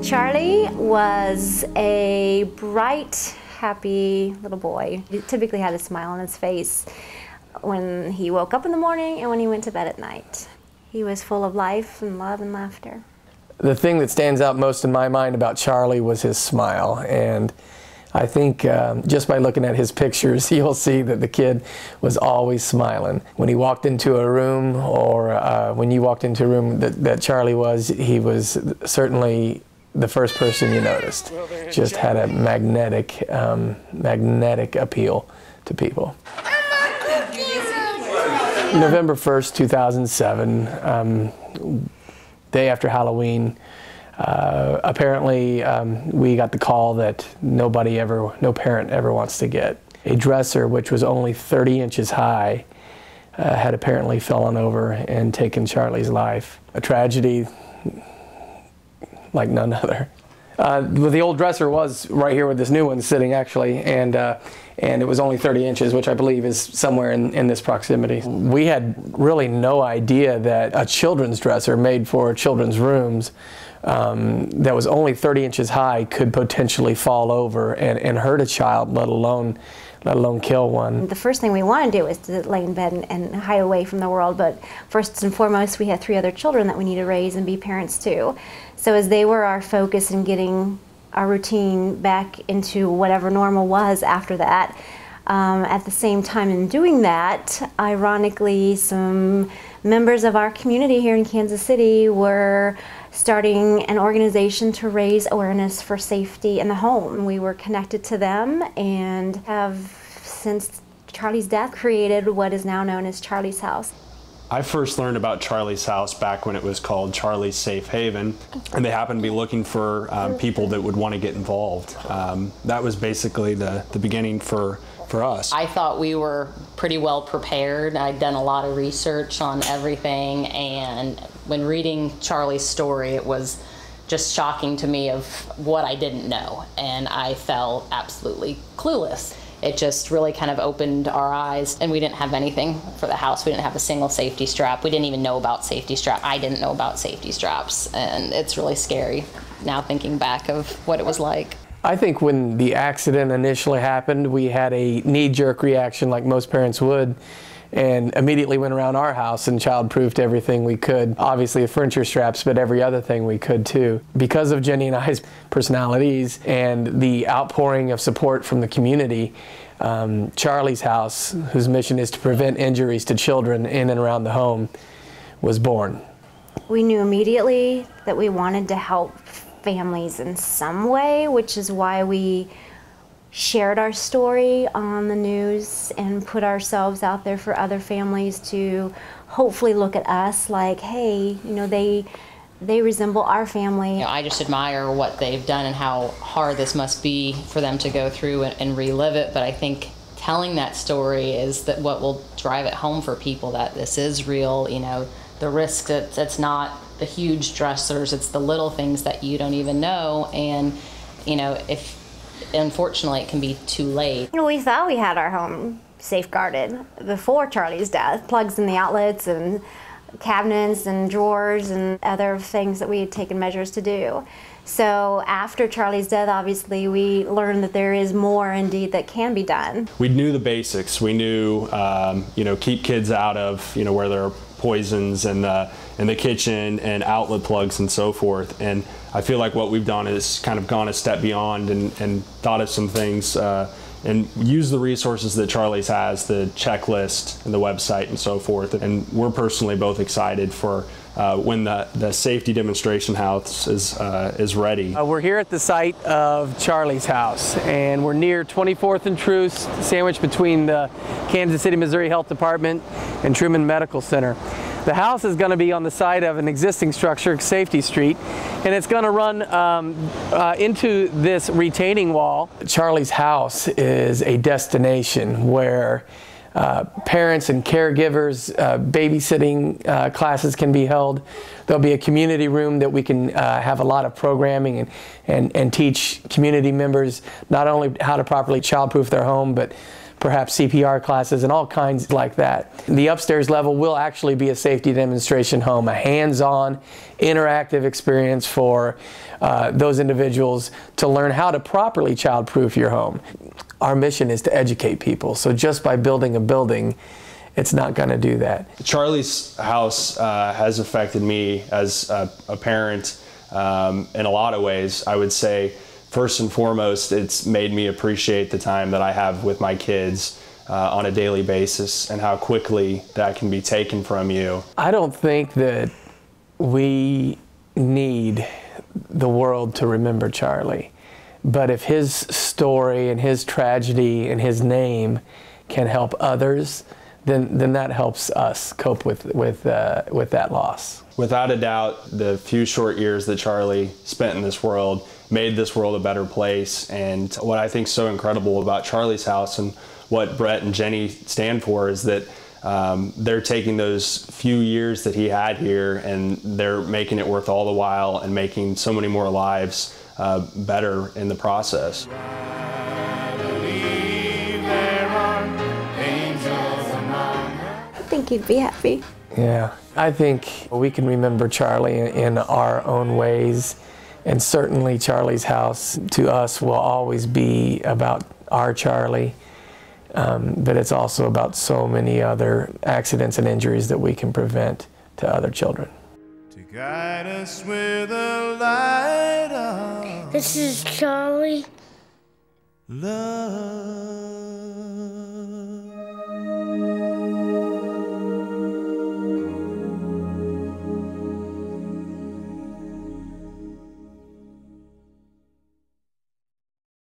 Charlie was a bright, happy little boy. He typically had a smile on his face when he woke up in the morning and when he went to bed at night. He was full of life and love and laughter. The thing that stands out most in my mind about Charlie was his smile, and I think just by looking at his pictures, you'll see that the kid was always smiling. When he walked into a room, or when you walked into a room that Charlie was, he was certainly the first person you noticed. Just had a magnetic appeal to people. November 1st, 2007, day after Halloween, apparently we got the call that no parent ever wants to get. A dresser, which was only 30 inches high, had apparently fallen over and taken Charlie's life. A tragedy like none other. The old dresser was right here with this new one sitting, actually, and it was only 30 inches, which I believe is somewhere in this proximity. We had really no idea that a children's dresser made for children's rooms that was only 30 inches high could potentially fall over and hurt a child, let alone kill one. The first thing we wanted to do was to lay in bed and hide away from the world, but first and foremost, we had 3 other children that we need to raise and be parents to. So as they were our focus in getting our routine back into whatever normal was after that, at the same time in doing that, ironically, some members of our community here in Kansas City were starting an organization to raise awareness for safety in the home. We were connected to them and have, since Charlie's death, created what is now known as Charlie's House. I first learned about Charlie's House back when it was called Charlie's Safe Haven, and they happened to be looking for people that would want to get involved. That was basically the beginning for us. I thought we were pretty well prepared. I'd done a lot of research on everything, and when reading Charlie's story, it was just shocking to me of what I didn't know, and I felt absolutely clueless. It just really kind of opened our eyes, and we didn't have anything for the house. We didn't have a single safety strap. We didn't even know about safety strap. I didn't know about safety straps, and it's really scary now thinking back of what it was like. I think when the accident initially happened, we had a knee-jerk reaction like most parents would, and immediately went around our house and child-proofed everything we could. Obviously the furniture straps, but every other thing we could too. Because of Jenny and I's personalities and the outpouring of support from the community, Charlie's House, whose mission is to prevent injuries to children in and around the home, was born. We knew immediately that we wanted to help families in some way, which is why we shared our story on the news and put ourselves out there for other families to hopefully look at us like, hey, you know, they resemble our family. You know, I just admire what they've done and how hard this must be for them to go through and relive it, but I think telling that story is that what will drive it home for people, that this is real, you know, the risk that it's not the huge dressers, it's the little things that you don't even know, and you know, if unfortunately it can be too late. You know, we thought we had our home safeguarded before Charlie's death, plugs in the outlets and cabinets and drawers and other things that we had taken measures to do. So after Charlie's death, obviously we learned that there is more indeed that can be done. We knew the basics. We knew, you know, keep kids out of, you know, where there are poisons in the kitchen and outlet plugs and so forth. And I feel like what we've done is kind of gone a step beyond and thought of some things and use the resources that Charlie's has, the checklist and the website and so forth. And we're personally both excited for when the safety demonstration house is ready. We're here at the site of Charlie's House, and we're near 24th and Truce, sandwiched between the Kansas City, Missouri Health Department and Truman Medical Center. The house is going to be on the side of an existing structure, Safety Street, and it's going to run into this retaining wall. Charlie's House is a destination where parents and caregivers, babysitting classes can be held. There'll be a community room that we can have a lot of programming and teach community members not only how to properly child-proof their home, but perhaps CPR classes and all kinds like that. The upstairs level will actually be a safety demonstration home, a hands-on, interactive experience for those individuals to learn how to properly child-proof your home. Our mission is to educate people, so just by building a building, it's not going to do that. Charlie's house has affected me as a parent in a lot of ways. I would say, first and foremost, it's made me appreciate the time that I have with my kids on a daily basis and how quickly that can be taken from you. I don't think that we need the world to remember Charlie, but if his story and his tragedy and his name can help others, then that helps us cope with that loss. Without a doubt, the few short years that Charlie spent in this world made this world a better place. And what I think is so incredible about Charlie's house and what Brett and Jenny stand for is that they're taking those few years that he had here and they're making it worth all the while and making so many more lives better in the process. I think he'd be happy. Yeah, I think we can remember Charlie in our own ways, and certainly Charlie's house to us will always be about our Charlie, but it's also about so many other accidents and injuries that we can prevent to other children. To guide us with a light of this is Charlie. love.